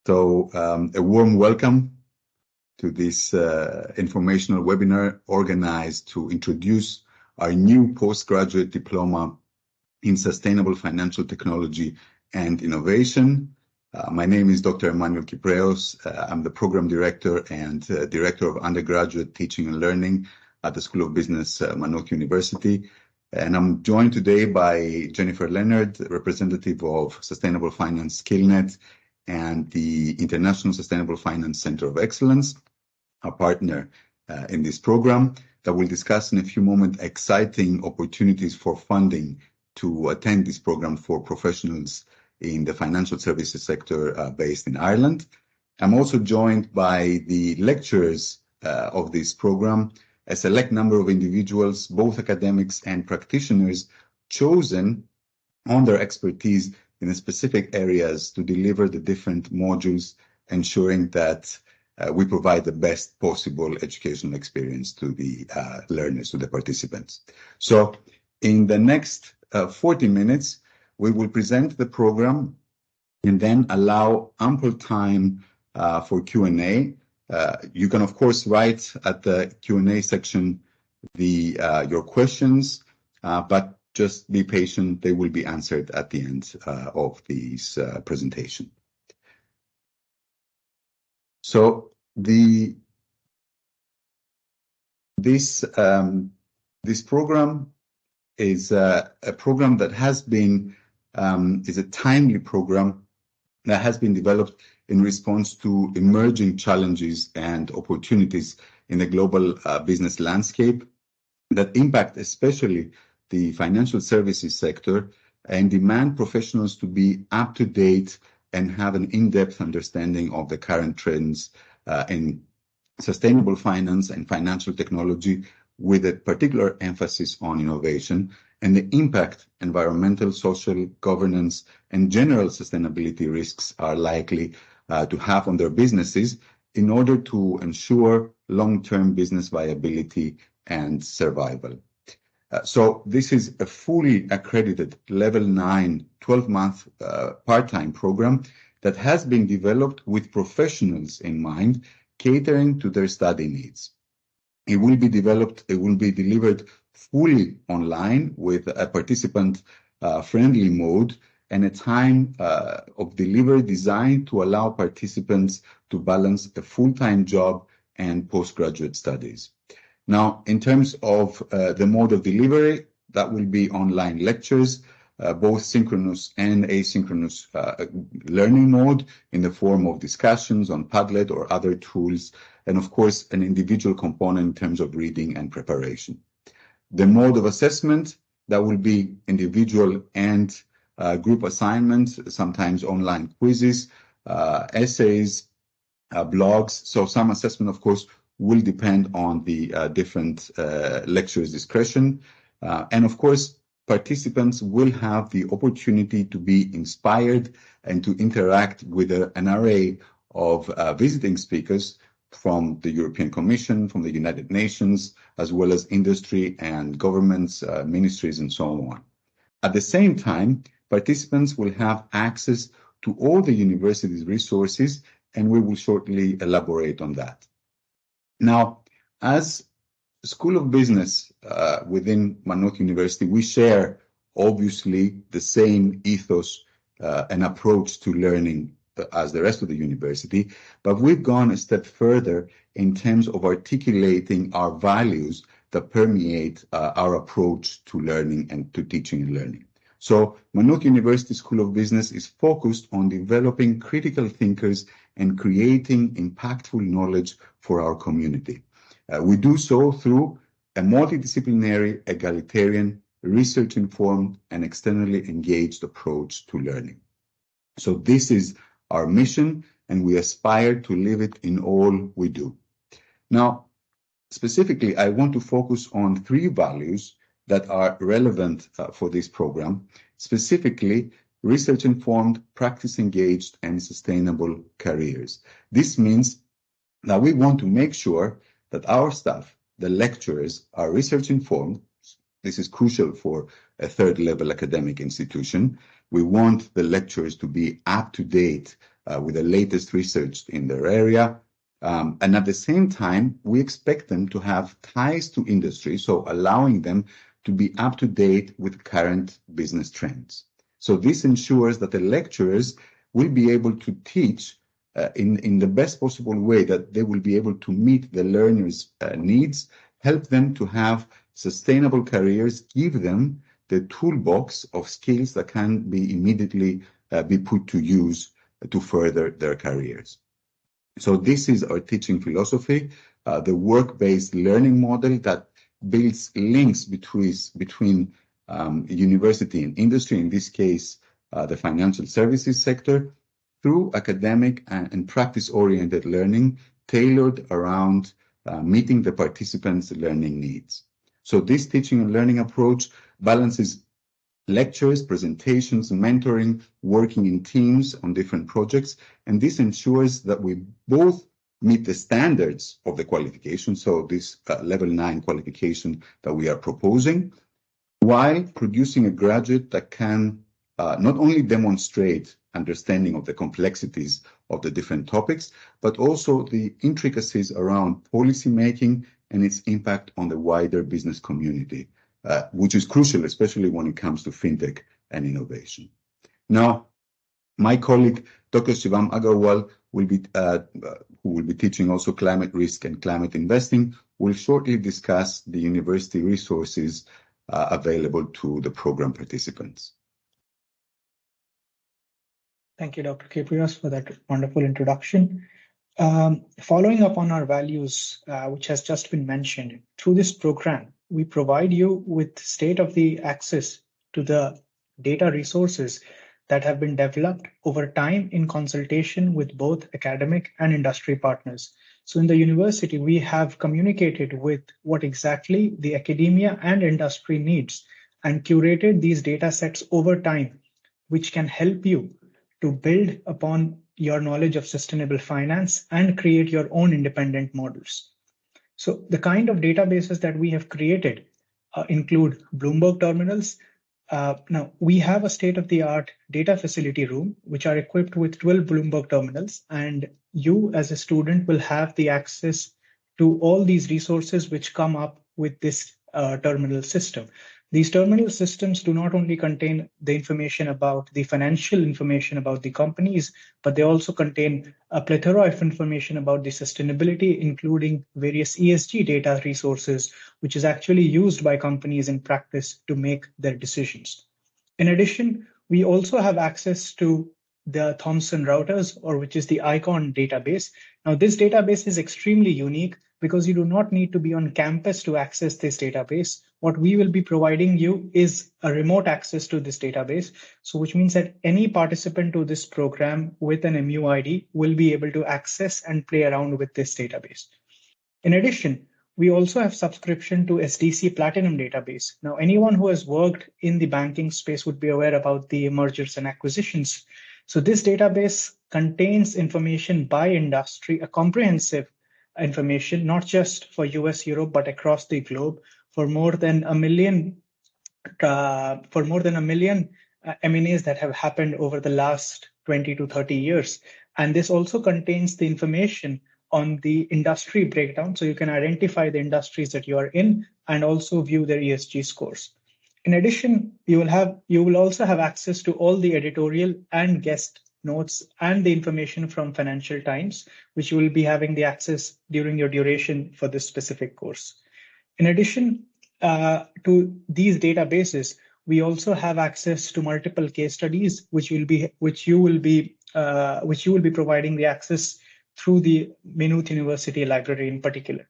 A warm welcome to this informational webinar organized to introduce our new postgraduate diploma in sustainable financial technology and innovation. My name is Dr. Emmanuel Kipreos. I'm the program director and director of undergraduate teaching and learning at the School of Business, Manock University. And I'm joined today by Jennifer Leonard, representative of Sustainable Finance SkillNet and the International Sustainable Finance Center of Excellence, our partner in this program, that will discuss in a few moments exciting opportunities for funding to attend this program for professionals in the financial services sector based in Ireland. I'm also joined by the lecturers of this program, a select number of individuals, both academics and practitioners, chosen on their expertise in the specific areas to deliver the different modules, ensuring that we provide the best possible educational experience to the learners, to the participants. So in the next 40 minutes, we will present the program and then allow ample time for Q&A. You can, of course, write at the Q&A section your questions, but just be patient. They will be answered at the end of this presentation. So this program is a program that has been is a timely program that has been developed in response to emerging challenges and opportunities in the global business landscape that impact especially the financial services sector and demand professionals to be up to date and have an in-depth understanding of the current trends in sustainable finance and financial technology, with a particular emphasis on innovation and the impact environmental, social, governance, and general sustainability risks are likely to have on their businesses in order to ensure long-term business viability and survival. So this is a fully accredited level 9, 12-month part-time program that has been developed with professionals in mind, catering to their study needs. It will be delivered fully online with a participant-friendly mode and a time of delivery designed to allow participants to balance a full-time job and postgraduate studies. Now, in terms of the mode of delivery, that will be online lectures, both synchronous and asynchronous learning mode in the form of discussions on Padlet or other tools, and of course, an individual component in terms of reading and preparation. The mode of assessment, that will be individual and group assignments, sometimes online quizzes, essays, blogs. So some assessment, of course, will depend on the different lecturers' discretion. And of course, participants will have the opportunity to be inspired and to interact with an array of visiting speakers from the European Commission, from the United Nations, as well as industry and governments, ministries, and so on. At the same time, participants will have access to all the university's resources, and we will shortly elaborate on that. Now, as School of Business within Manock University, we share obviously the same ethos and approach to learning as the rest of the university, but we've gone a step further in terms of articulating our values that permeate our approach to learning and to teaching and learning. So Manock University School of Business is focused on developing critical thinkers and creating impactful knowledge for our community. We do so through a multidisciplinary, egalitarian, research-informed, and externally engaged approach to learning. So this is our mission, and we aspire to live it in all we do. Now, specifically, I want to focus on 3 values that are relevant for this program, specifically research-informed, practice-engaged, and sustainable careers. This means that we want to make sure that our staff, the lecturers, are research-informed. This is crucial for a third-level academic institution. We want the lecturers to be up to date with the latest research in their area. And at the same time, we expect them to have ties to industry, so allowing them to be up to date with current business trends. So this ensures that the lecturers will be able to teach in the best possible way, that they will be able to meet the learners' needs, help them to have sustainable careers, give them the toolbox of skills that can be immediately be put to use to further their careers. So this is our teaching philosophy, the work-based learning model that builds links between university and industry, in this case, the financial services sector, through academic and practice-oriented learning tailored around meeting the participants' learning needs. So this teaching and learning approach balances lectures, presentations, mentoring, working in teams on different projects, and this ensures that we both meet the standards of the qualification, so this level 9 qualification that we are proposing, while producing a graduate that can not only demonstrate understanding of the complexities of the different topics, but also the intricacies around policy making and its impact on the wider business community, which is crucial, especially when it comes to fintech and innovation. Now, my colleague, Dr. Shivam Agarwal, who will be teaching also climate risk and climate investing, will shortly discuss the university resources available to the program participants. Thank you, Dr. Kyprios, for that wonderful introduction. Following up on our values, which has just been mentioned, through this program, we provide you with state-of-the-art access to the data resources that have been developed over time in consultation with both academic and industry partners. So in the university, we have communicated with what exactly the academia and industry needs and curated these data sets over time, which can help you to build upon your knowledge of sustainable finance and create your own independent models. So the kind of databases that we have created include Bloomberg terminals. Now, we have a state-of-the-art data facility room, which are equipped with 12 Bloomberg terminals, and you as a student will have the access to all these resources which come up with this terminal system. These terminal systems do not only contain the information about the financial information about the companies, but they also contain a plethora of information about the sustainability, including various ESG data resources, which is actually used by companies in practice to make their decisions. In addition, we also have access to the Thomson routers, or which is the ICON database. Now, this database is extremely unique because you do not need to be on campus to access this database. What we will be providing you is a remote access to this database. So which means that any participant to this program with an MUID will be able to access and play around with this database. In addition, we also have subscription to SDC Platinum database. Now, anyone who has worked in the banking space would be aware about the mergers and acquisitions. So this database contains information by industry, a comprehensive information, not just for US, Europe, but across the globe for more than a million M&As that have happened over the last 20 to 30 years. And this also contains the information on the industry breakdown, so you can identify the industries that you are in and also view their ESG scores. In addition, you will also have access to all the editorial and guest notes and the information from Financial Times, which you will be having the access during your duration for this specific course. In addition to these databases, we also have access to multiple case studies, which you will be providing the access through the Maynooth University Library in particular.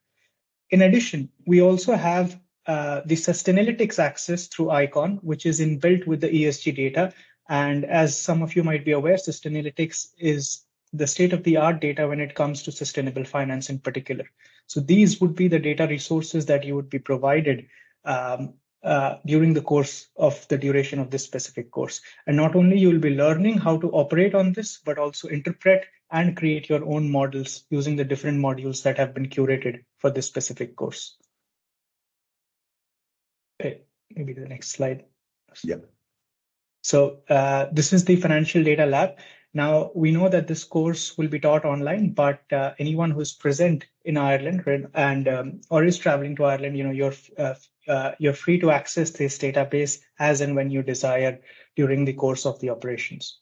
In addition, we also have the Sustainalytics access through ICON, which is inbuilt with the ESG data. And as some of you might be aware, Sustainalytics is the state-of-the-art data when it comes to sustainable finance in particular. So these would be the data resources that you would be provided during the course of the duration of this specific course. And not only you will be learning how to operate on this, but also interpret and create your own models using the different modules that have been curated for this specific course. Okay, maybe the next slide. Yeah. So this is the Financial Data Lab. Now, we know that this course will be taught online, but anyone who's present in Ireland and or is traveling to Ireland, you're free to access this database as and when you desire during the course of the operations.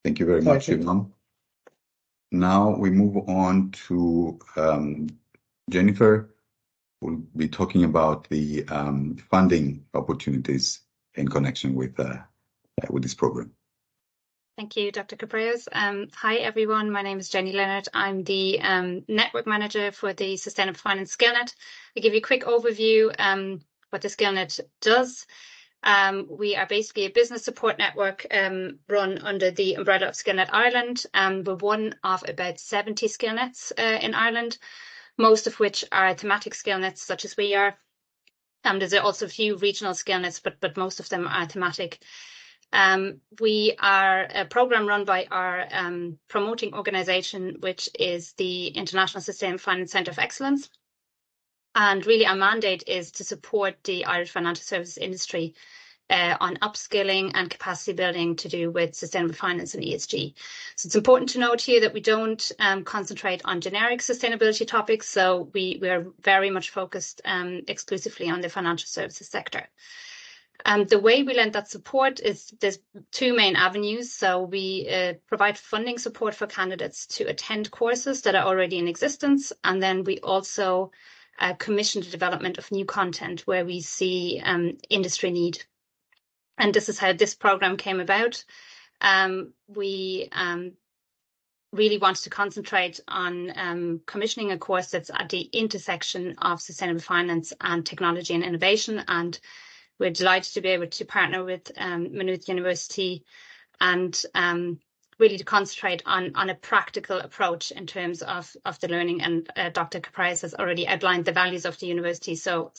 Thank you very much, Imam. Now we move on to Jennifer, who will be talking about the funding opportunities in connection with this program. Thank you, Dr. Caprez. Hi, everyone. My name is Jenny Leonard. I'm the Network Manager for the Sustainable Finance SkillNet. I'll give you a quick overview what the SkillNet does. We are basically a business support network run under the umbrella of SkillNet Ireland. We're one of about 70 SkillNets in Ireland, most of which are thematic SkillNets, such as we are. There's also a few regional SkillNets, but most of them are thematic. We are a program run by our promoting organization, which is the International Sustainable Finance Centre of Excellence. And really our mandate is to support the Irish financial services industry on upskilling and capacity building to do with sustainable finance and ESG. So it's important to note here that we don't concentrate on generic sustainability topics. So we are very much focused exclusively on the financial services sector. The way we lend that support is there's two main avenues. So we provide funding support for candidates to attend courses that are already in existence. And then we also commission the development of new content where we see industry need. And this is how this program came about. We really wanted to concentrate on commissioning a course that's at the intersection of sustainable finance and technology and innovation. And we're delighted to be able to partner with Maynooth University and really to concentrate on a practical approach in terms of the learning. And Dr. Caprez has already outlined the values of the university. So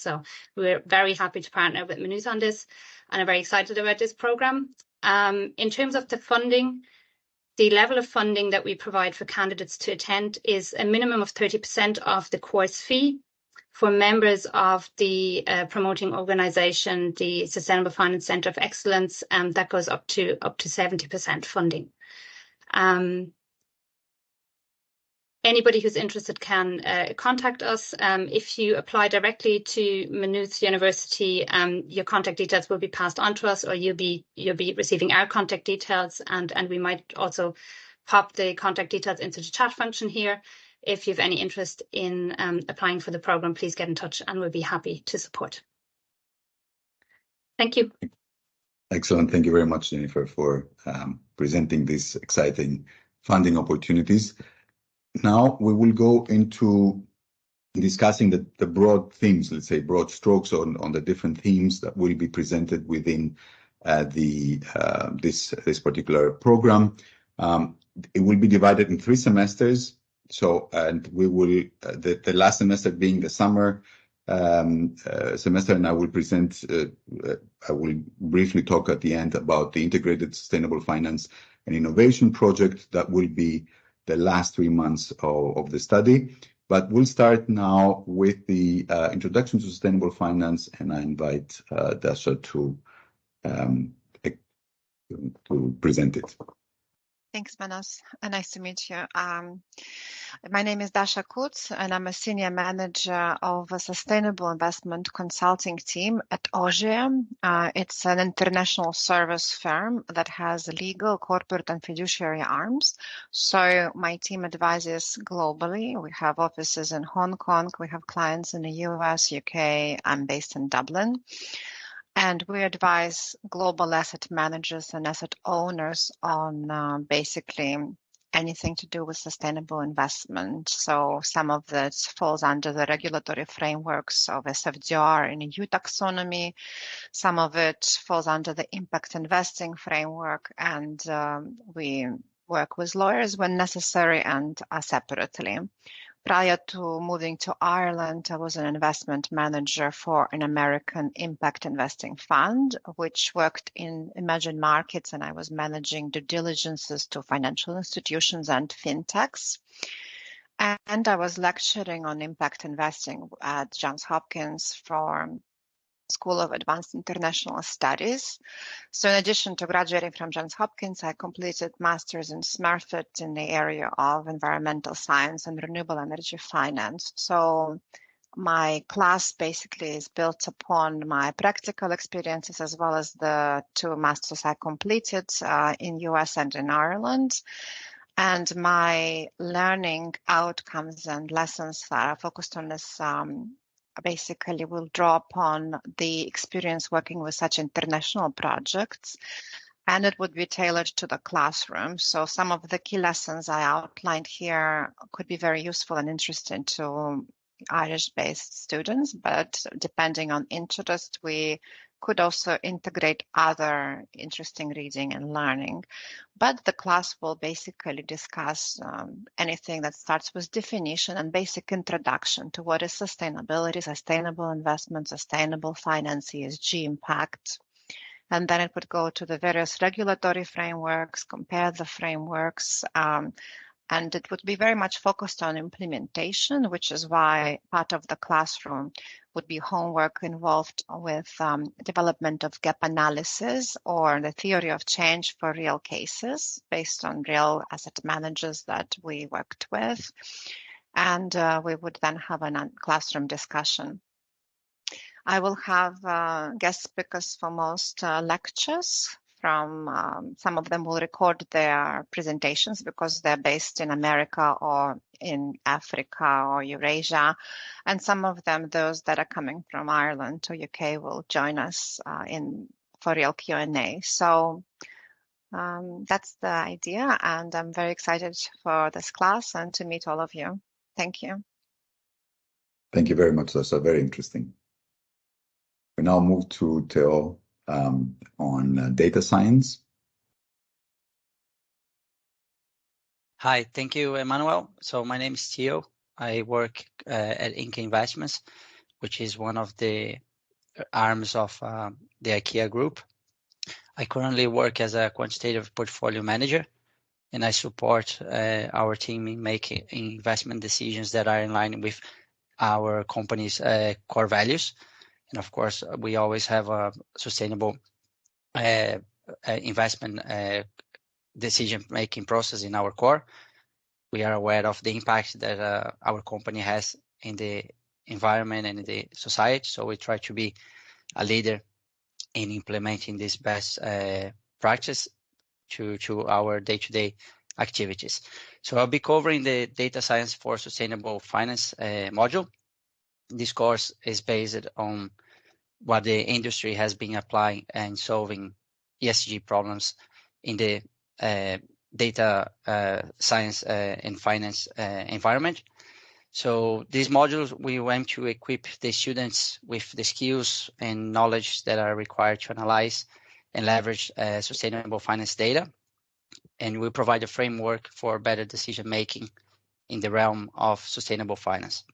we're very happy to partner with Maynooth on this and are very excited about this program. In terms of the funding, the level of funding that we provide for candidates to attend is a minimum of 30% of the course fee. For members of the promoting organisation, the Sustainable Finance Centre of Excellence, that goes up to 70% funding. Anybody who's interested can contact us. If you apply directly to Maynooth University, your contact details will be passed on to us, or you'll be receiving our contact details, and we might also pop the contact details into the chat function here. If you have any interest in applying for the program, please get in touch and we'll be happy to support. Thank you. Excellent. Thank you very much, Jennifer, for presenting these exciting funding opportunities. Now we will go into discussing the broad themes, let's say broad strokes on the different themes that will be presented within this particular program. It will be divided in 3 semesters. So, and we will, the last semester being the summer semester, and I will present, I will briefly talk at the end about the Integrated Sustainable Finance and Innovation project that will be the last 3 months of the study. But we'll start now with the introduction to sustainable finance, and I invite Dasha to present it. Thanks, Manos. Nice to meet you. My name is Dasha Kutz, and I'm a senior manager of a sustainable investment consulting team at OGE. It's an international service firm that has legal, corporate, and fiduciary arms. So my team advises globally. We have offices in Hong Kong. We have clients in the US, UK. I'm based in Dublin. And we advise global asset managers and asset owners on basically anything to do with sustainable investment. So some of that falls under the regulatory frameworks of SFDR and EU taxonomy. Some of it falls under the impact investing framework, and we work with lawyers when necessary and separately. Prior to moving to Ireland, I was an investment manager for an American impact investing fund, which worked in emerging markets, and I was managing due diligences to financial institutions and fintechs. And I was lecturing on impact investing at Johns Hopkins for School of Advanced International Studies. So in addition to graduating from Johns Hopkins, I completed master's in SMARTFIT in the area of environmental science and renewable energy finance. So my class basically is built upon my practical experiences as well as the 2 masters I completed in US and in Ireland. And my learning outcomes and lessons that are focused on this basically will draw upon the experience working with such international projects, and it would be tailored to the classroom. So some of the key lessons I outlined here could be very useful and interesting to Irish-based students, but depending on interest, we could also integrate other interesting reading and learning. But the class will basically discuss anything that starts with definition and basic introduction to what is sustainability, sustainable investment, sustainable finance, ESG impact. And then it would go to the various regulatory frameworks, compare the frameworks, and it would be very much focused on implementation, which is why part of the classroom would be homework involved with development of gap analysis or the theory of change for real cases based on real asset managers that we worked with. And we would then have a classroom discussion. I will have guest speakers for most lectures. From some of them will record their presentations because they're based in America or in Africa or Eurasia, and some of them, those that are coming from Ireland to UK, will join us for real Q&A. So that's the idea, and I'm very excited for this class and to meet all of you. Thank you. Thank you very much, Dasha. Very interesting. We now move to Theo on data science. Hi, thank you, Emmanuel. So my name is Theo. I work at Inca Investments, which is one of the arms of the IKEA group. I currently work as a quantitative portfolio manager, and I support our team in making investment decisions that are in line with our company's core values. And of course, we always have a sustainable investment decision-making process in our core. We are aware of the impact that our company has in the environment and in the society. So we try to be a leader in implementing this best practice to our day-to-day activities. So I'll be covering the data science for sustainable finance module. This course is based on what the industry has been applying and solving ESG problems in the data science and finance environment. So these modules, we aim to equip the students with the skills and knowledge that are required to analyze and leverage sustainable finance data. And we provide a framework for better decision-making in the realm of sustainable finance.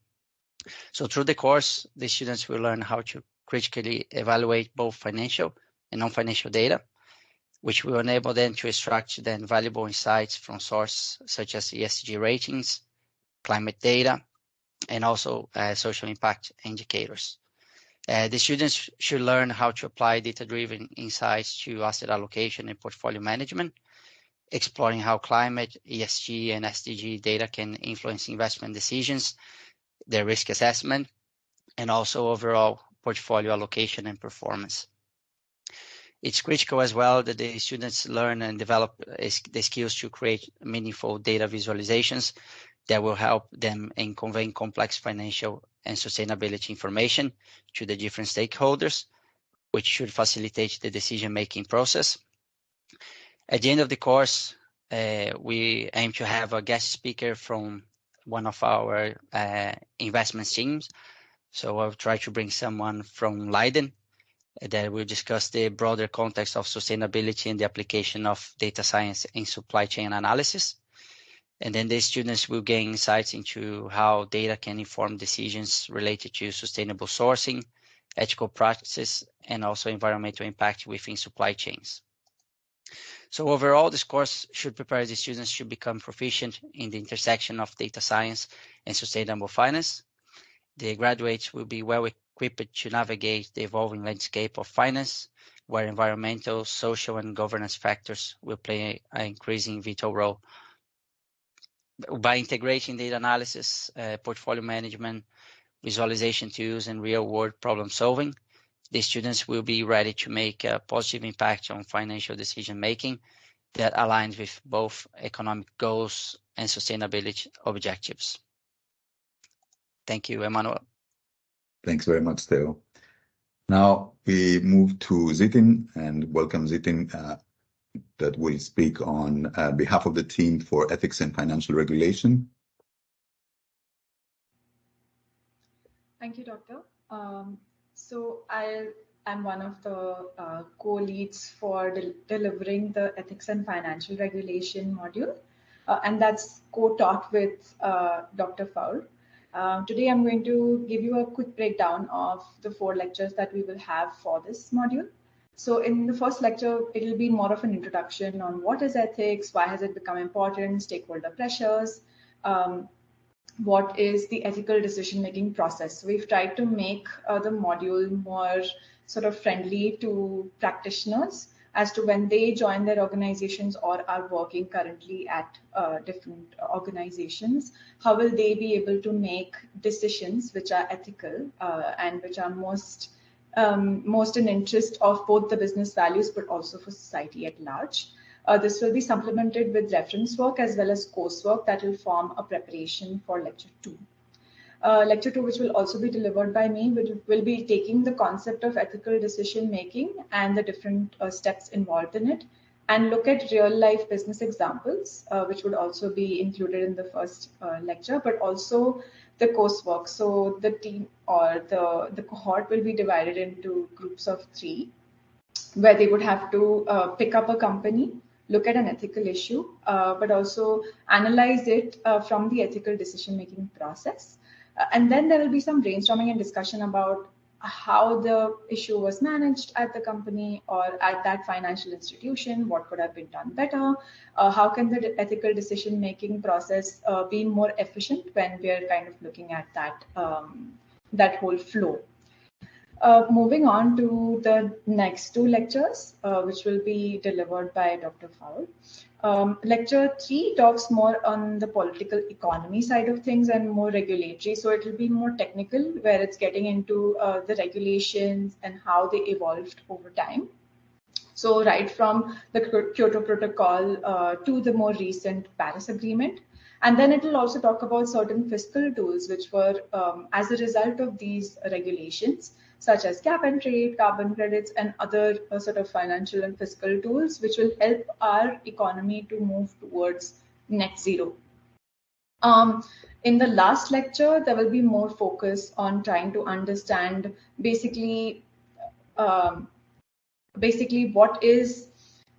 So through the course, the students will learn how to critically evaluate both financial and non-financial data, which will enable them to extract then valuable insights from sources such as ESG ratings, climate data, and also social impact indicators. The students should learn how to apply data-driven insights to asset allocation and portfolio management, exploring how climate, ESG, and SDG data can influence investment decisions, their risk assessment, and also overall portfolio allocation and performance. It's critical as well that the students learn and develop the skills to create meaningful data visualizations that will help them in conveying complex financial and sustainability information to the different stakeholders, which should facilitate the decision-making process. At the end of the course, we aim to have a guest speaker from one of our investment teams. So I'll try to bring someone from Leiden that will discuss the broader context of sustainability and the application of data science in supply chain analysis. And then the students will gain insights into how data can inform decisions related to sustainable sourcing, ethical practices, and also environmental impact within supply chains. So overall, this course should prepare the students to become proficient in the intersection of data science and sustainable finance. The graduates will be well equipped to navigate the evolving landscape of finance, where environmental, social, and governance factors will play an increasing vital role. By integrating data analysis, portfolio management, visualization tools, and real-world problem-solving, the students will be ready to make a positive impact on financial decision-making that aligns with both economic goals and sustainability objectives. Thank you, Emmanuel. Thanks very much, Theo. Now we move to Zitin, and welcome Zitin, that will speak on behalf of the team for ethics and financial regulation. Thank you, Doctor. So I'm one of the co-leads for delivering the ethics and financial regulation module, and that's co-taught with Dr. Faul. Today, I'm going to give you a quick breakdown of the 4 lectures that we will have for this module. So in the first lecture, it'll be more of an introduction on what is ethics, why has it become important, stakeholder pressures, what is the ethical decision-making process. So we've tried to make the module more sort of friendly to practitioners as to when they join their organizations or are working currently at different organizations, how will they be able to make decisions which are ethical and which are most in interest of both the business values, but also for society at large. This will be supplemented with reference work as well as coursework that will form a preparation for lecture 2. Lecture 2, which will also be delivered by me, will be taking the concept of ethical decision making and the different steps involved in it, and look at real life business examples, which would also be included in the first lecture, but also the coursework. So the team or the cohort will be divided into groups of 3, where they would have to pick up a company, look at an ethical issue, but also analyze it from the ethical decision-making process. And then there will be some brainstorming and discussion about how the issue was managed at the company or at that financial institution, what could have been done better, how can the ethical decision-making process be more efficient when we are kind of looking at that, that whole flow. Moving on to the next 2 lectures, which will be delivered by Dr. Faul. Lecture 3 talks more on the political economy side of things and more regulatory. So it will be more technical, where it's getting into the regulations and how they evolved over time. So right from the Kyoto Protocol to the more recent Paris Agreement. And then it will also talk about certain fiscal tools, which were as a result of these regulations, such as cap and trade, carbon credits, and other sort of financial and fiscal tools, which will help our economy to move towards net zero. In the last lecture, there will be more focus on trying to understand basically what is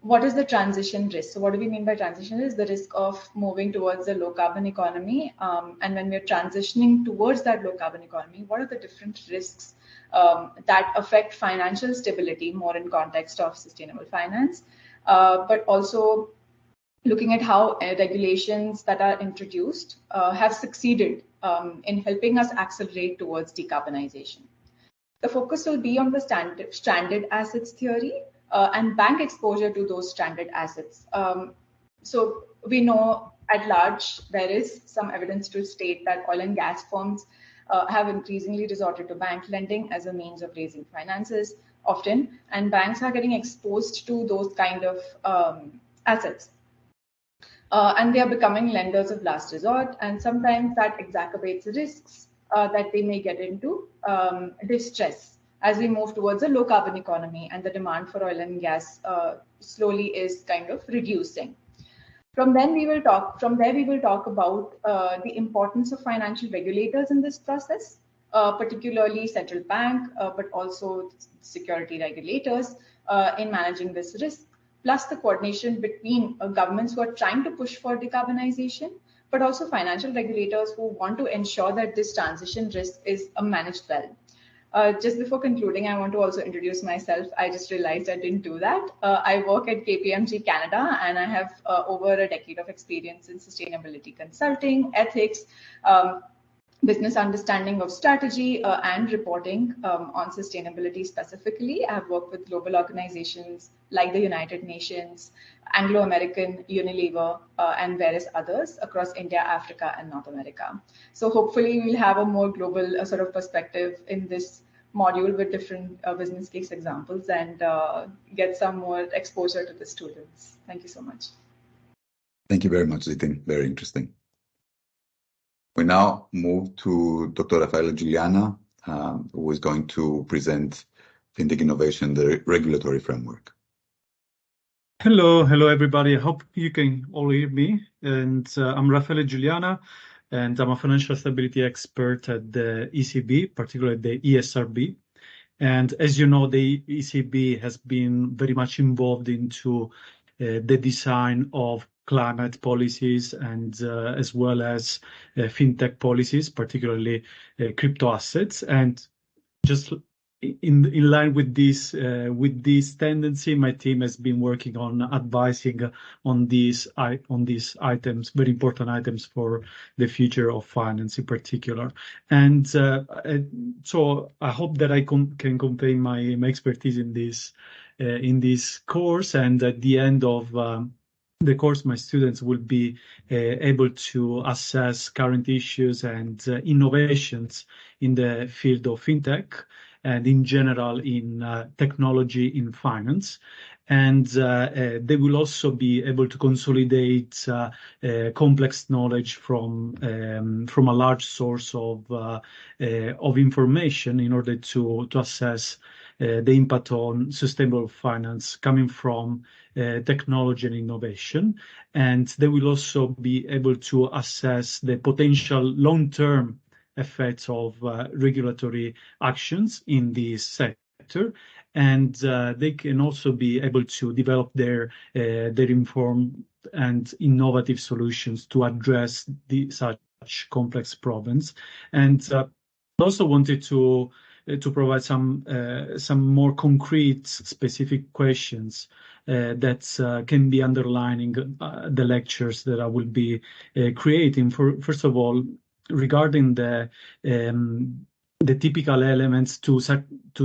the transition risk. So what do we mean by transition risk? The risk of moving towards a low carbon economy. And when we're transitioning towards that low carbon economy, what are the different risks that affect financial stability, more in context of sustainable finance, but also looking at how regulations that are introduced have succeeded in helping us accelerate towards decarbonization. The focus will be on the stranded assets theory and bank exposure to those stranded assets. So we know at large there is some evidence to state that oil and gas firms have increasingly resorted to bank lending as a means of raising finances often, and banks are getting exposed to those kind of assets. And they are becoming lenders of last resort, and sometimes that exacerbates risks that they may get into distress as we move towards a low carbon economy and the demand for oil and gas slowly is kind of reducing. From there, we will talk about the importance of financial regulators in this process, particularly central bank, but also security regulators in managing this risk, plus the coordination between governments who are trying to push for decarbonization, but also financial regulators who want to ensure that this transition risk is managed well. Just before concluding, I want to also introduce myself. I just realized I didn't do that. I work at KPMG Canada, and I have over a decade of experience in sustainability consulting, ethics, business understanding of strategy and reporting on sustainability specifically. I have worked with global organizations like the United Nations, Anglo-American, Unilever, and various others across India, Africa, and North America. So hopefully we'll have a more global sort of perspective in this module with different business case examples and get some more exposure to the students. Thank you so much. Thank you very much, Zitin. Very interesting. We now move to Dr. Raffaella Giuliana, who is going to present FinTech Innovation, the regulatory framework. Hello, everybody. I hope you can all hear me. And I'm Raffaella Giuliana, and I'm a financial stability expert at the ECB, particularly the ESRB. And as you know, the ECB has been very much involved into the design of climate policies and as well as fintech policies, particularly crypto assets. And just in line with this tendency, my team has been working on advising on these items, very important items for the future of finance in particular. And so I hope that I can convey my expertise in this course, and at the end of the course, my students will be able to assess current issues and innovations in the field of fintech and in general in technology in finance. And they will also be able to consolidate complex knowledge from a large source of information in order to assess the impact on sustainable finance coming from technology and innovation. And they will also be able to assess the potential long-term effects of regulatory actions in this sector. And they can also be able to develop their informed and innovative solutions to address such complex problems. And I also wanted to provide some more concrete, specific questions that can be underlining the lectures that I will be creating. First of all, regarding the typical elements to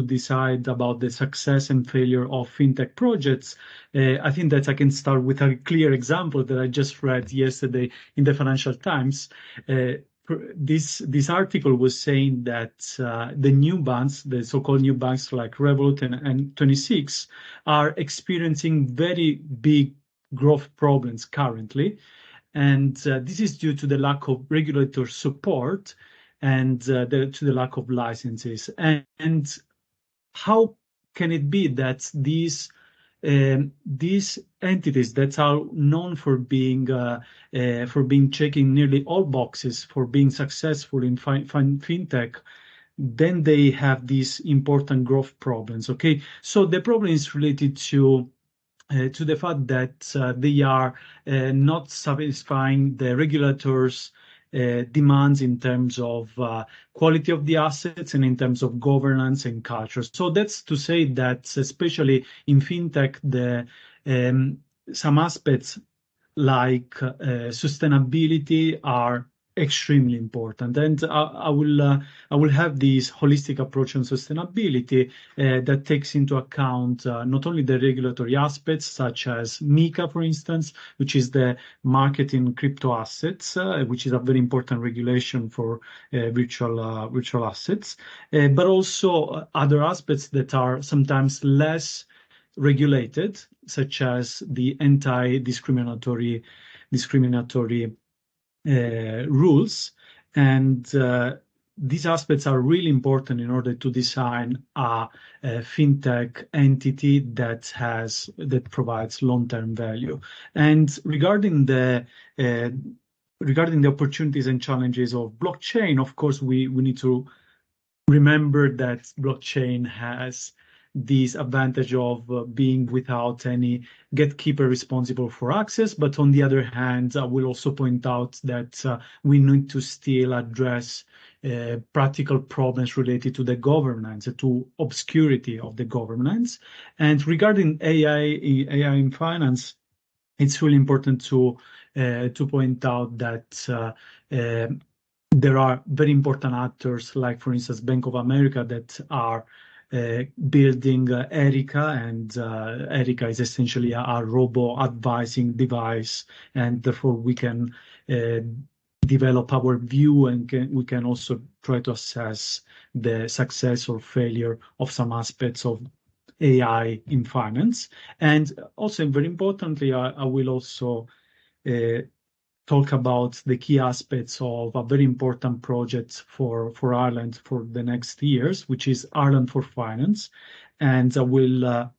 decide about the success and failure of fintech projects, I think that I can start with a clear example that I just read yesterday in the Financial Times. This article was saying that the new banks, the so-called new banks like Revolut and 26, are experiencing very big growth problems currently. And this is due to the lack of regulator support and to the lack of licenses. And how can it be that these entities that are known for being checking nearly all boxes for being successful in fintech, then they have these important growth problems? Okay, so the problem is related to the fact that they are not satisfying the regulators' demands in terms of quality of the assets and in terms of governance and culture. So that's to say that especially in fintech, some aspects like sustainability are extremely important, and I will have this holistic approach on sustainability that takes into account not only the regulatory aspects such as MiCA, for instance, which is the market in crypto assets, which is a very important regulation for virtual assets, but also other aspects that are sometimes less regulated, such as the anti-discriminatory rules. And these aspects are really important in order to design a fintech entity that provides long-term value. And regarding the opportunities and challenges of blockchain, of course, we need to remember that blockchain has this advantage of being without any gatekeeper responsible for access. But on the other hand, I will also point out that we need to still address practical problems related to the governance, to obscurity of the governance. And regarding AI in finance, it's really important to point out that there are very important actors like, for instance, Bank of America that are building Erica, and Erica is essentially a robo advising device, and therefore we can develop our view, and we can also try to assess the success or failure of some aspects of AI in finance. And also, very importantly, I will also talk about the key aspects of a very important project for Ireland for the next years, which is Ireland for Finance. And I will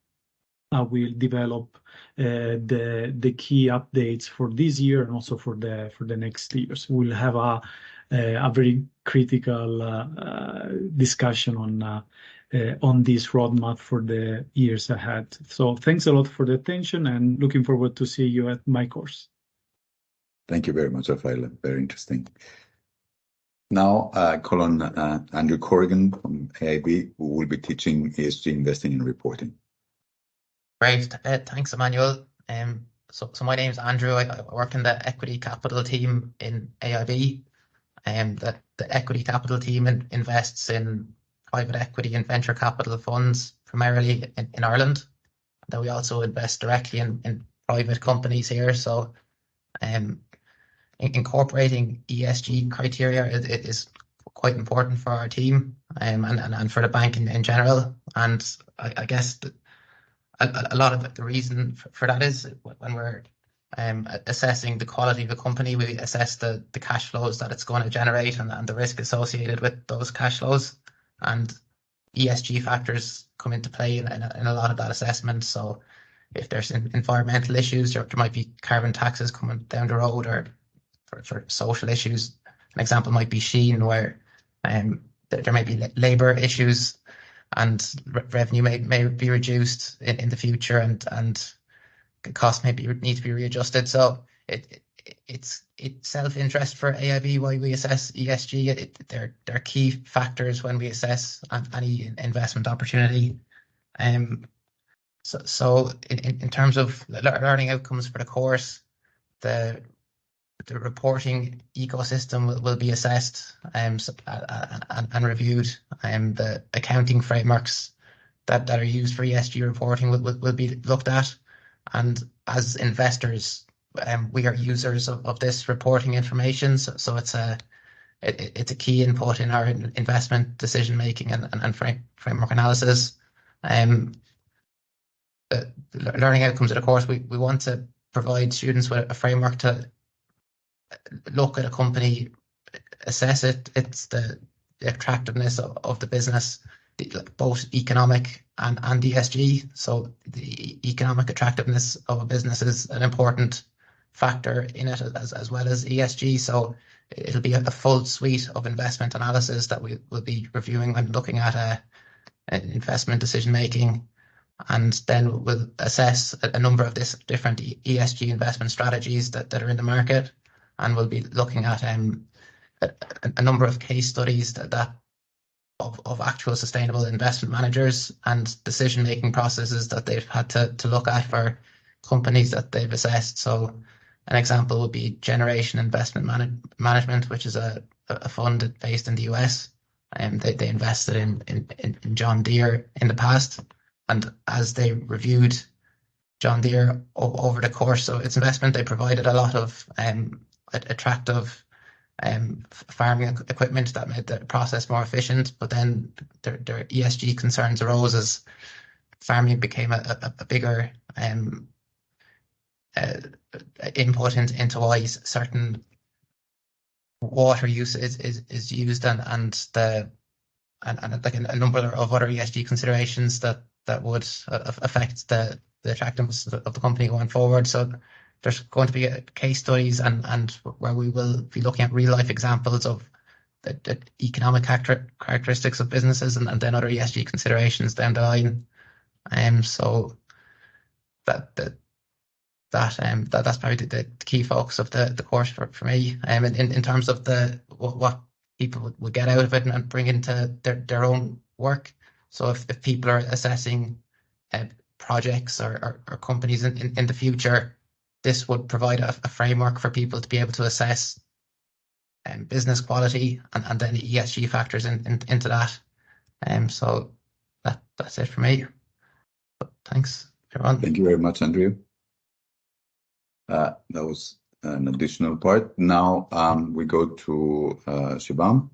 develop the key updates for this year and also for the next years. We'll have a very critical discussion on this roadmap for the years ahead. So thanks a lot for the attention, and looking forward to see you at my course. Thank you very much, Raffaele. Very interesting. Now, call on Andrew Corrigan from AIB, who will be teaching ESG investing and reporting. Great. Thanks, Emmanuel. So my name is Andrew. I work in the equity capital team in AIB. The equity capital team invests in private equity and venture capital funds, primarily in Ireland. Then we also invest directly in private companies here. So incorporating ESG criteria is quite important for our team and for the bank in general. And I guess a lot of the reason for that is when we're assessing the quality of a company, we assess the cash flows that it's going to generate and the risk associated with those cash flows. And ESG factors come into play in a lot of that assessment. So if there's environmental issues, there might be carbon taxes coming down the road, or for social issues. An example might be Sheen, where there may be labour issues and revenue may be reduced in the future, and costs maybe need to be readjusted. So it's self-interest for AIB why we assess ESG. They're key factors when we assess any investment opportunity. So in terms of learning outcomes for the course, the reporting ecosystem will be assessed and reviewed. The accounting frameworks that are used for ESG reporting will be looked at. And as investors, we are users of this reporting information. So it's a key input in our investment decision making and framework analysis. Learning outcomes of the course, we want to provide students with a framework to look at a company, assess it. It's the attractiveness of the business, both economic and ESG. So the economic attractiveness of a business is an important factor in it, as well as ESG. So it'll be a full suite of investment analysis that we will be reviewing when looking at investment decision making. And then we'll assess a number of different ESG investment strategies that are in the market. And we'll be looking at a number of case studies of actual sustainable investment managers and decision-making processes that they've had to look at for companies that they've assessed. So an example would be Generation Investment Management, which is a fund based in the US. They invested in John Deere in the past. And as they reviewed John Deere over the course of its investment, they provided a lot of attractive farming equipment that made the process more efficient. But then their ESG concerns arose as farming became a bigger input into why certain water use is used, and like a number of other ESG considerations that would affect the attractiveness of the company going forward. So there's going to be case studies and where we will be looking at real life examples of the economic characteristics of businesses and then other ESG considerations down the line. So that's probably the key focus of the course for me. In terms of what people would get out of it and bring into their own work. So if people are assessing projects or companies in the future, this would provide a framework for people to be able to assess business quality, and then ESG factors into that. So that's it for me. But thanks, everyone. Thank you very much, Andrew. That was an additional part. Now we go to Shubham.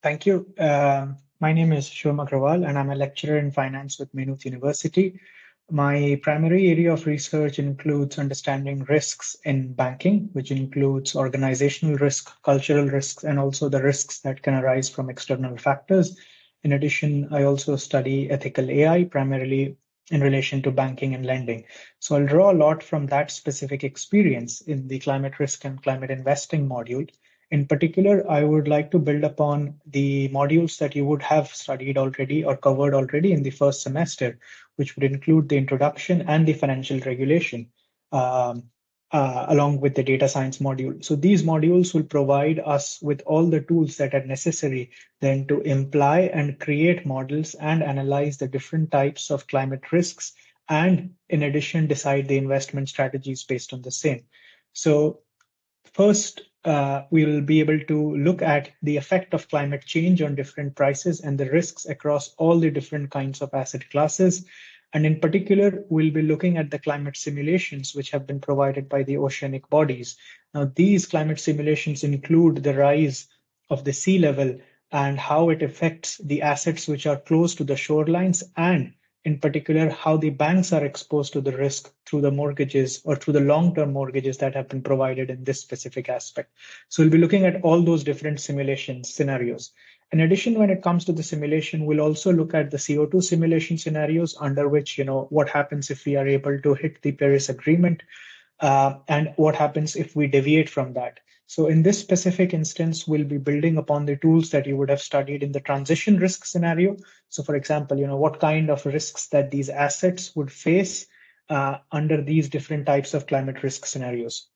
Thank you. My name is Shubham Agrawal, and I'm a lecturer in finance with Maynooth University. My primary area of research includes understanding risks in banking, which includes organizational risk, cultural risks, and also the risks that can arise from external factors. In addition, I also study ethical AI, primarily in relation to banking and lending. So I'll draw a lot from that specific experience in the climate risk and climate investing module. In particular, I would like to build upon the modules that you would have studied already or covered already in the first semester, which would include the introduction and the financial regulation, along with the data science module. So these modules will provide us with all the tools that are necessary then to imply and create models and analyze the different types of climate risks, and in addition, decide the investment strategies based on the same. So first, we will be able to look at the effect of climate change on different prices and the risks across all the different kinds of asset classes. And in particular, we'll be looking at the climate simulations which have been provided by the oceanic bodies. Now, these climate simulations include the rise of the sea level and how it affects the assets which are close to the shorelines, and in particular, how the banks are exposed to the risk through the mortgages or through the long-term mortgages that have been provided in this specific aspect. So we'll be looking at all those different simulation scenarios. In addition, when it comes to the simulation, we'll also look at the CO2 simulation scenarios, under which, what happens if we are able to hit the Paris Agreement, and what happens if we deviate from that. So in this specific instance, we'll be building upon the tools that you would have studied in the transition risk scenario. So for example, what kind of risks that these assets would face under these different types of climate risk scenarios.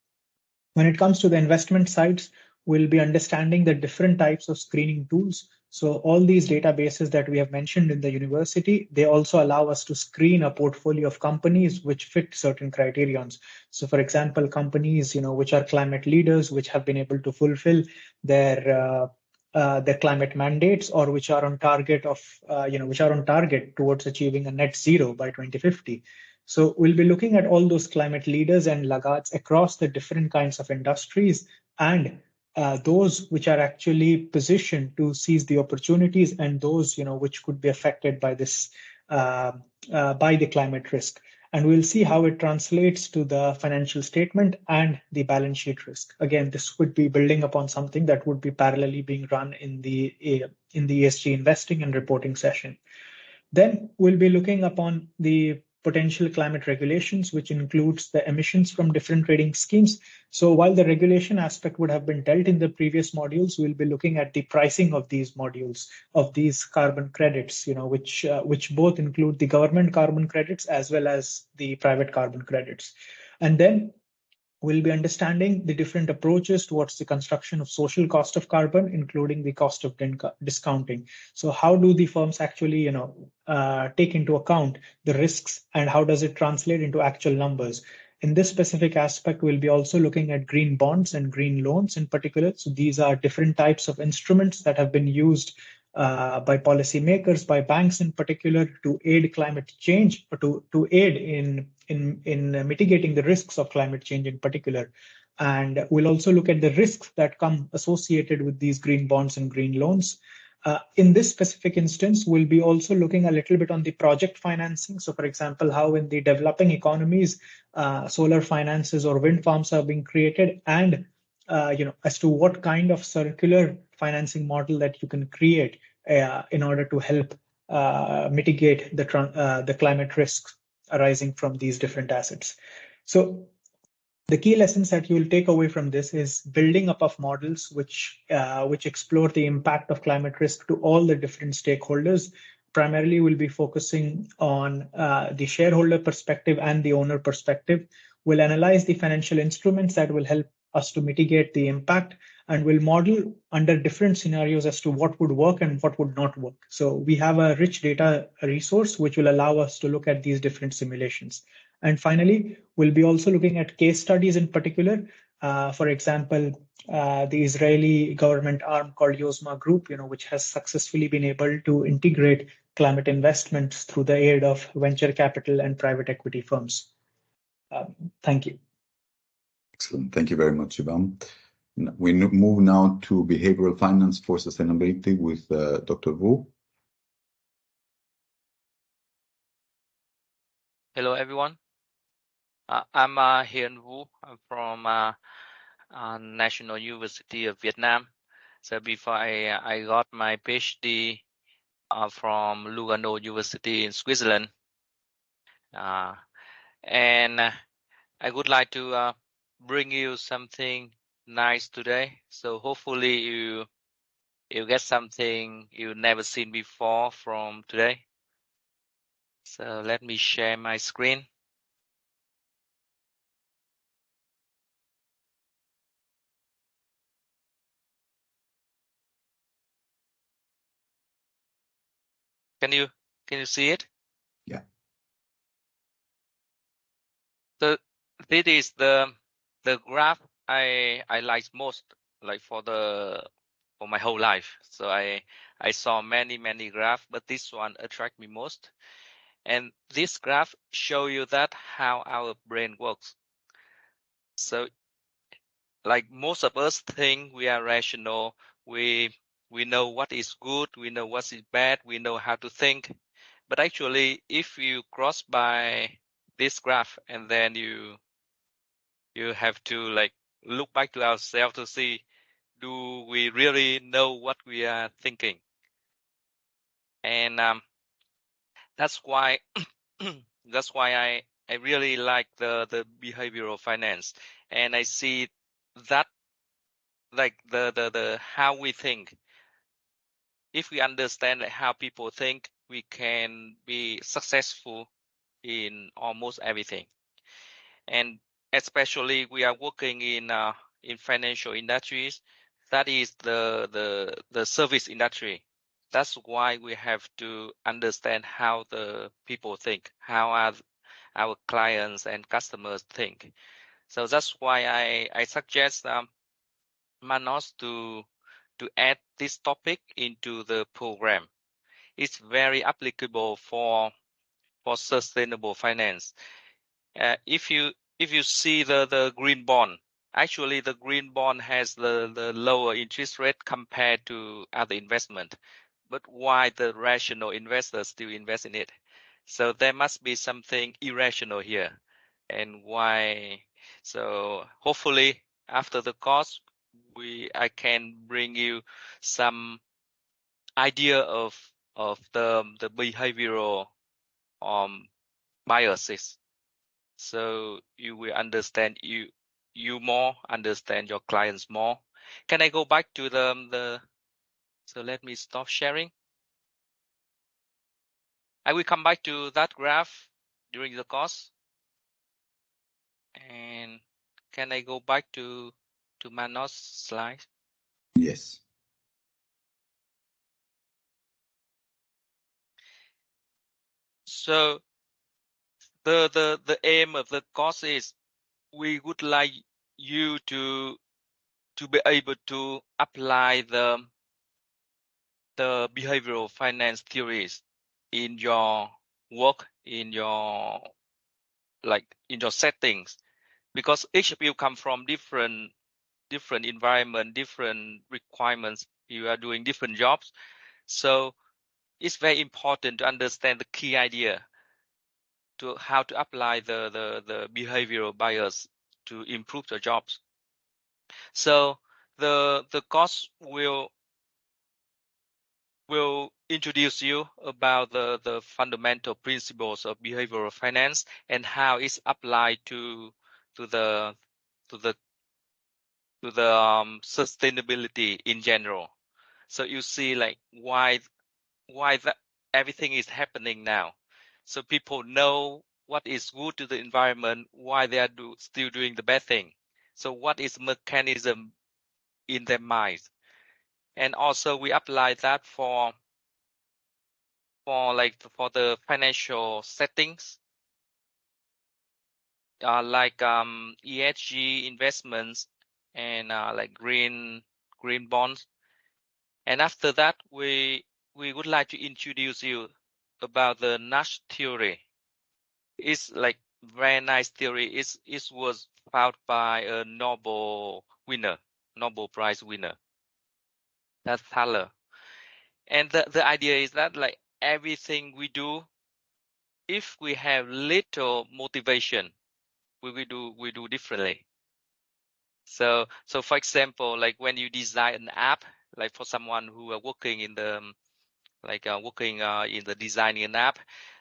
When it comes to the investment sides, we'll be understanding the different types of screening tools. So all these databases that we have mentioned in the university, they also allow us to screen a portfolio of companies which fit certain criterions. So for example, companies, which are climate leaders, which have been able to fulfill their climate mandates, or which are on target towards achieving a net zero by 2050. So we'll be looking at all those climate leaders and laggards across the different kinds of industries, and those which are actually positioned to seize the opportunities, and those which could be affected by this by the climate risk. And we'll see how it translates to the financial statement and the balance sheet risk. Again, this would be building upon something that would be parallelly being run in the ESG investing and reporting session. Then we'll be looking upon the potential climate regulations, which includes the emissions from different trading schemes. So while the regulation aspect would have been dealt in the previous modules, we'll be looking at the pricing of these modules, of these carbon credits, which both include the government carbon credits as well as the private carbon credits. And then we'll be understanding the different approaches towards the construction of social cost of carbon, including the cost of discounting. So how do the firms actually, take into account the risks, and how does it translate into actual numbers? In this specific aspect, we'll be also looking at green bonds and green loans in particular. So these are different types of instruments that have been used by policymakers, by banks in particular, to aid climate change, or to aid in mitigating the risks of climate change in particular. And we'll also look at the risks that come associated with these green bonds and green loans. In this specific instance, we'll be also looking a little bit on the project financing. So for example, how in the developing economies, solar finances or wind farms are being created, and as to what kind of circular financing model that you can create in order to help mitigate the climate risks arising from these different assets. So the key lessons that you will take away from this is building up of models which explore the impact of climate risk to all the different stakeholders. Primarily, we'll be focusing on the shareholder perspective and the owner perspective. We'll analyze the financial instruments that will help us to mitigate the impact, and we'll model under different scenarios as to what would work and what would not work. So we have a rich data resource which will allow us to look at these different simulations. And finally, we'll be also looking at case studies in particular. For example, the Israeli government arm called Yozma Group, which has successfully been able to integrate climate investments through the aid of venture capital and private equity firms. Thank you. Excellent. Thank you very much, Shivam. We move now to behavioral finance for sustainability with Dr. Wu. Hello, everyone. I'm Hiền Wu. I'm from National University of Vietnam. So before I got my PhD from Lugano University in Switzerland, and I would like to bring you something nice today. So hopefully you get something you never seen before from today. So let me share my screen. Can you see it? Yeah. So this is the graph I like most, like for my whole life. So I saw many graphs, but this one attract me most. And this graph show you that how our brain works. So like most of us think we are rational, we know what is good, we know what is bad, we know how to think. But actually, if you cross by this graph and then you have to like look back to ourselves to see, do we really know what we are thinking? And that's why I really like the behavioral finance, and I see that like the how we think. If we understand how people think, we can be successful in almost everything. And especially we are working in financial industries, that is the service industry. That's why we have to understand how the people think, how our clients and customers think. So that's why I suggest Manos to add this topic into the program. It's very applicable for sustainable finance. If you see the green bond, actually the green bond has the lower interest rate compared to other investment. But why the rational investors still invest in it? So there must be something irrational here. And why? So hopefully after the course, I can bring you some idea of the behavioral biases. So you will understand you more, understand your clients more. Can I go back to so let me stop sharing. I will come back to that graph during the course. And can I go back to Manos' slide? Yes. So the aim of the course is we would like you to be able to apply the behavioral finance theories in your work, in your settings, because each of you come from different environment, different requirements. You are doing different jobs, so it's very important to understand the key idea to how to apply the behavioral bias to improve the jobs. So the course will introduce you about the fundamental principles of behavioral finance and how it's applied to the sustainability in general. So you see like why that everything is happening now. So people know what is good to the environment, why they are still doing the bad thing. So what is mechanism in their minds? And also we apply that for the financial settings. like ESG investments and like green bonds. And after that, we would like to introduce you about the nudge theory. It's like very nice theory. It was found by a Nobel Prize winner. That's Thaler. And the idea is that like everything we do, if we have little motivation, we do differently. So for example, like when you design an app, like for someone who are working in the in the designing an app,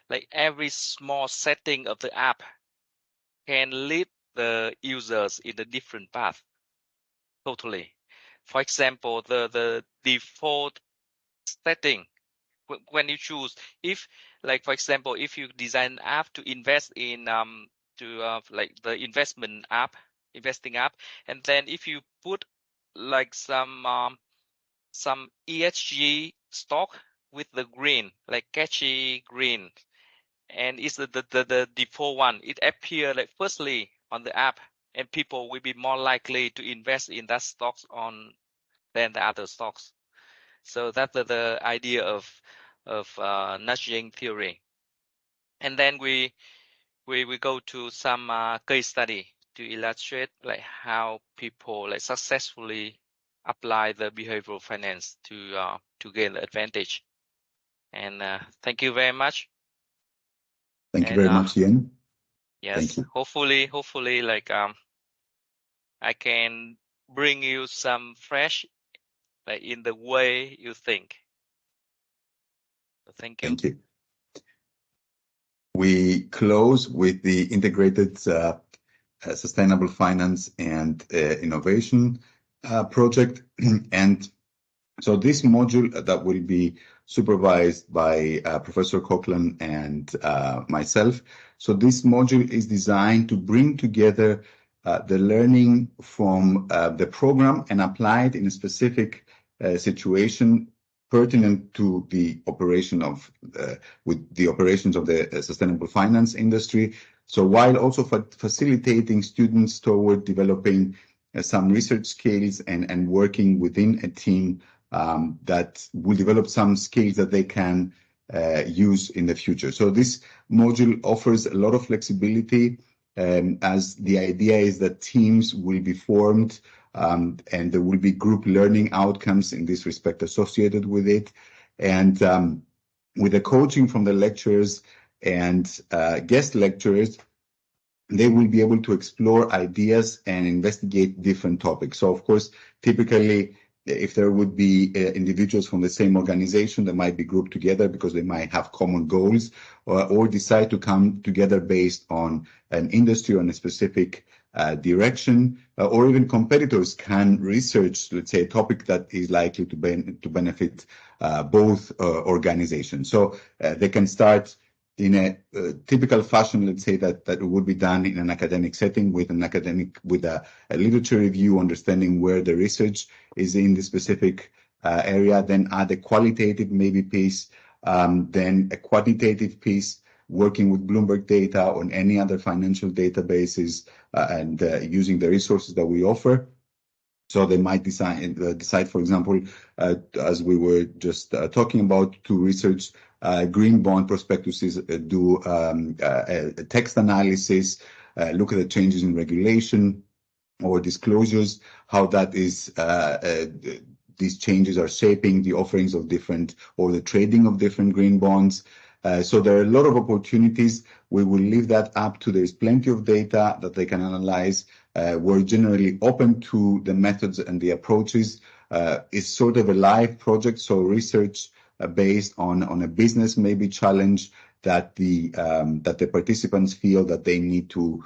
like every small setting of the app can lead the users in a different path. Totally. For example, the default setting when you choose, if like for example, if you design an app to invest in like the investing app, and then if you put like some ESG stock with the green, like catchy green, and it's the default one, it appears like firstly on the app, and people will be more likely to invest in that stocks than the other stocks. So that's the idea of nudging theory. And then we go to some case study to illustrate like how people like successfully apply the behavioral finance to gain the advantage. And thank you very much. Thank you very much, Ian. Yes, thank you. hopefully like I can bring you some fresh like in the way you think. So thank you. Thank you. We close with the integrated sustainable finance and innovation project. And so this module that will be supervised by Professor Coughlin and myself. So this module is designed to bring together the learning from the program and apply it in a specific situation pertinent to the operation of with the operations of the sustainable finance industry. So while also facilitating students toward developing some research skills and working within a team that will develop some skills that they can use in the future. So this module offers a lot of flexibility, as the idea is that teams will be formed and there will be group learning outcomes in this respect associated with it. And with the coaching from the lecturers and guest lecturers, they will be able to explore ideas and investigate different topics. So, of course, typically, if there would be individuals from the same organization that might be grouped together because they might have common goals, or decide to come together based on an industry or on a specific direction, or even competitors can research, let's say, a topic that is likely to benefit both organizations. So they can start in a typical fashion, let's say that would be done in an academic setting with a literature review, understanding where the research is in the specific area, then add a qualitative maybe piece, then a quantitative piece, working with Bloomberg data on any other financial databases, and using the resources that we offer. So they might decide, for example, as we were just talking about, to research green bond prospectuses, do a text analysis, look at the changes in regulation or disclosures, how that is these changes are shaping the offerings of different, or the trading of different green bonds. So there are a lot of opportunities. We will leave that up to, there's plenty of data that they can analyze. We're generally open to the methods and the approaches. It's sort of a live project, so research based on a business maybe challenge that the participants feel that they need to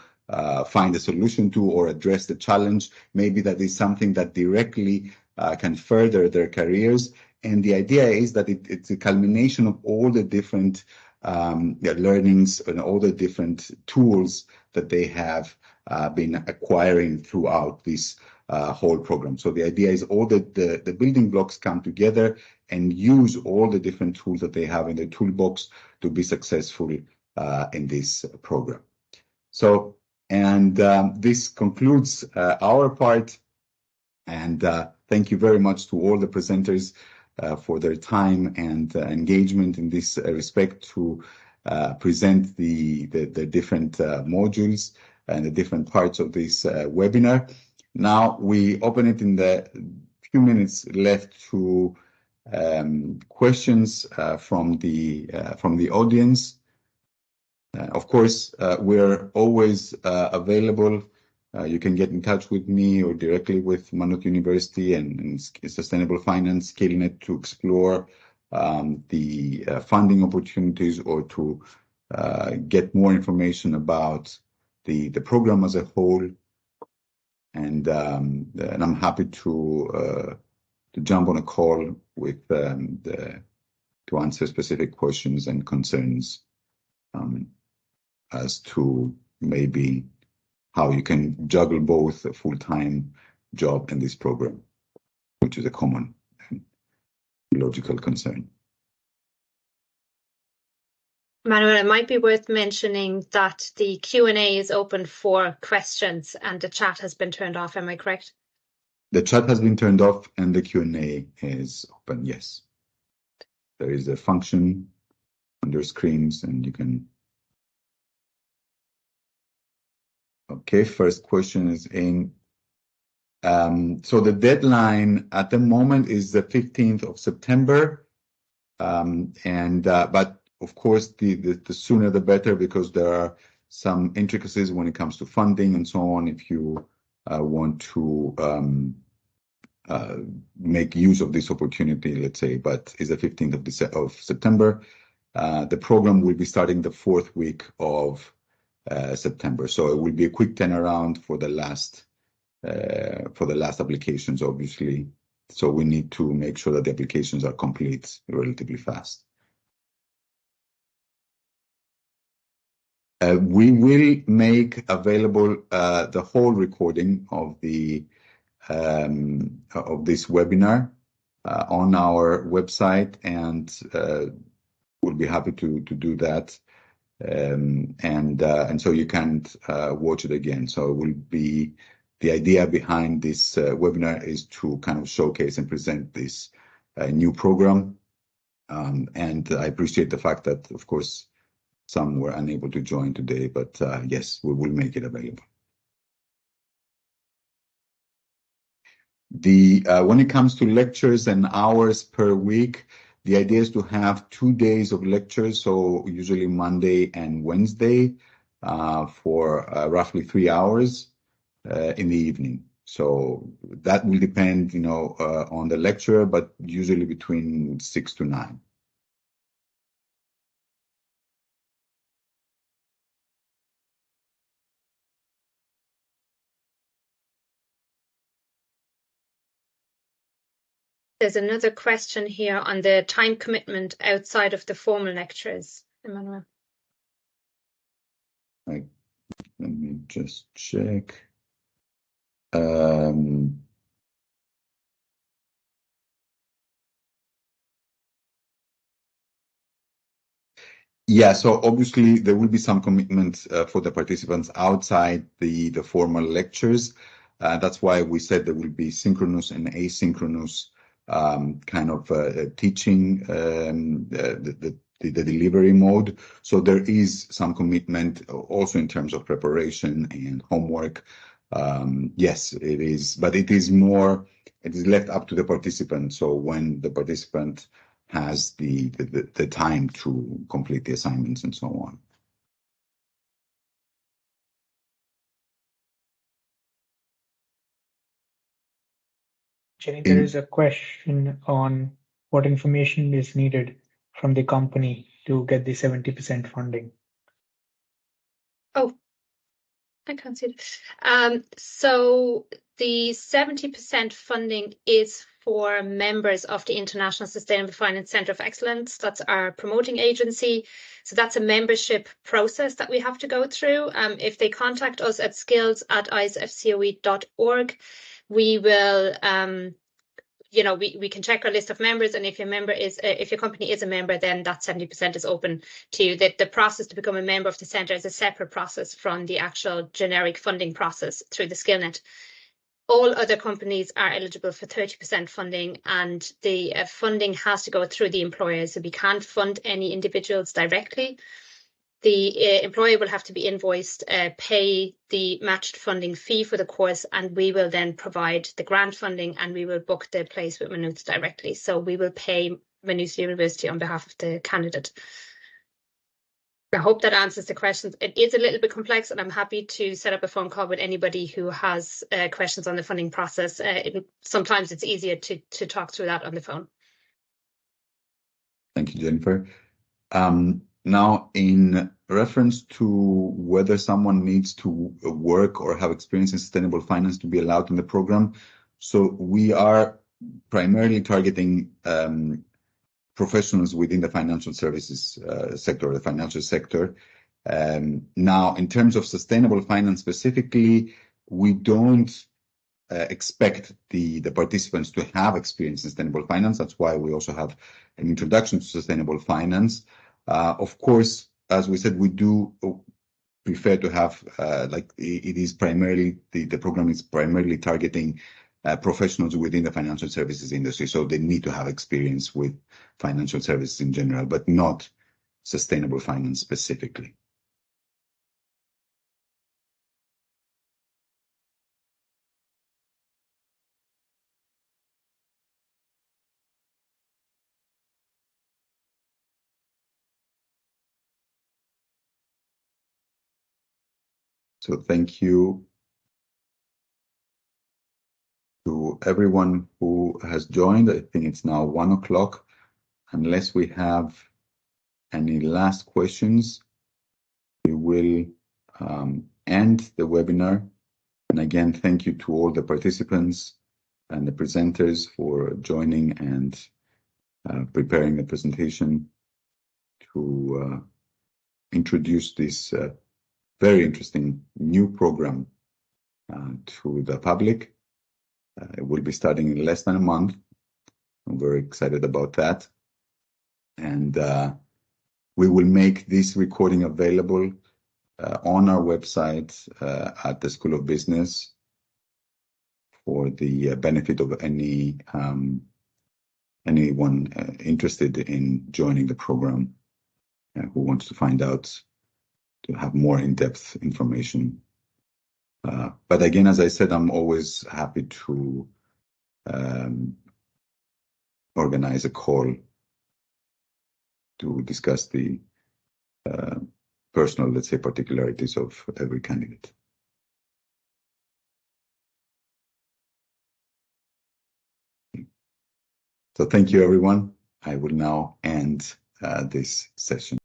find a solution to or address the challenge. Maybe that is something that directly can further their careers. And the idea is that it's a culmination of all the different learnings and all the different tools that they have been acquiring throughout this whole program. So the idea is all the building blocks come together and use all the different tools that they have in the toolbox to be successful in this program. So And this concludes our part. And thank you very much to all the presenters for their time and engagement in this respect to present the different modules and the different parts of this webinar. Now we open it in the few minutes left to questions from the audience. Of course, we're always available. You can get in touch with me or directly with Manut University and Sustainable Finance SkillNet to explore the funding opportunities or to get more information about the program as a whole. And I'm happy to jump on a call with to answer specific questions and concerns as to maybe how you can juggle both a full-time job and this program, which is a common and logical concern. Manuel, it might be worth mentioning that the Q&A is open for questions and the chat has been turned off. Am I correct? The chat has been turned off and the Q&A is open, yes. There is a function on your screens and you can... Okay, first question is in. So the deadline at the moment is the 15th of September. But of course, the sooner the better, because there are some intricacies when it comes to funding and so on. If you want to make use of this opportunity, let's say, but it's the 15th of September. The program will be starting the 4th week of September. So it will be a quick turnaround for the last applications, obviously. So we need to make sure that the applications are complete relatively fast. We will make available the whole recording of this webinar on our website, and we'll be happy to do that. And so you can watch it again. So it will be the idea behind this webinar is to kind of showcase and present this new program. And I appreciate the fact that, of course, some were unable to join today, but yes, we will make it available. When it comes to lectures and hours per week, the idea is to have 2 days of lectures, so usually Monday and Wednesday, for roughly 3 hours in the evening. So that will depend, on the lecturer, but usually between 6 to 9. There's another question here on the time commitment outside of the formal lectures, Emmanuel. Let me just check. Yeah, so obviously there will be some commitments for the participants outside the formal lectures. That's why we said there will be synchronous and asynchronous kind of teaching, the delivery mode. So there is some commitment also in terms of preparation and homework. Yes, it is, but it is left up to the participant. So when the participant has the time to complete the assignments and so on. Jenny, there is a question on what information is needed from the company to get the 70% funding. Oh, I can't see it. So the 70% funding is for members of the International Sustainable Finance Centre of Excellence. That's our promoting agency. So that's a membership process that we have to go through. If they contact us at skills@isfcoe.org, we will we can check our list of members, and if your company is a member, then that 70% is open to you. The process to become a member of the centre is a separate process from the actual generic funding process through the SkillNet. All other companies are eligible for 30% funding, and the funding has to go through the employer. So we can't fund any individuals directly. The employer will have to be invoiced, pay the matched funding fee for the course, and we will then provide the grant funding, and we will book the place with Maynooth directly. So we will pay Maynooth University on behalf of the candidate. I hope that answers the questions. It is a little bit complex, and I'm happy to set up a phone call with anybody who has questions on the funding process. Sometimes it's easier to talk through that on the phone. Thank you, Jennifer. Now, in reference to whether someone needs to work or have experience in sustainable finance to be allowed in the program, so we are primarily targeting professionals within the financial services sector, the financial sector. Now, in terms of sustainable finance specifically, we don't expect the participants to have experience in sustainable finance. That's why we also have an introduction to sustainable finance. Of course, as we said, we do prefer to have, it is primarily, the program is primarily targeting professionals within the financial services industry. So they need to have experience with financial services in general, but not sustainable finance specifically. So thank you to everyone who has joined. I think it's now 1 o'clock. Unless we have any last questions, we will end the webinar. And again, thank you to all the participants and the presenters for joining and preparing the presentation to introduce this very interesting new program to the public. It will be starting in less than a month. I'm very excited about that. And we will make this recording available on our website at the School of Business for the benefit of anyone interested in joining the program who wants to find out, to have more in-depth information. But again, as I said, I'm always happy to organize a call to discuss the personal, let's say, particularities of every candidate. So thank you, everyone. I will now end this session.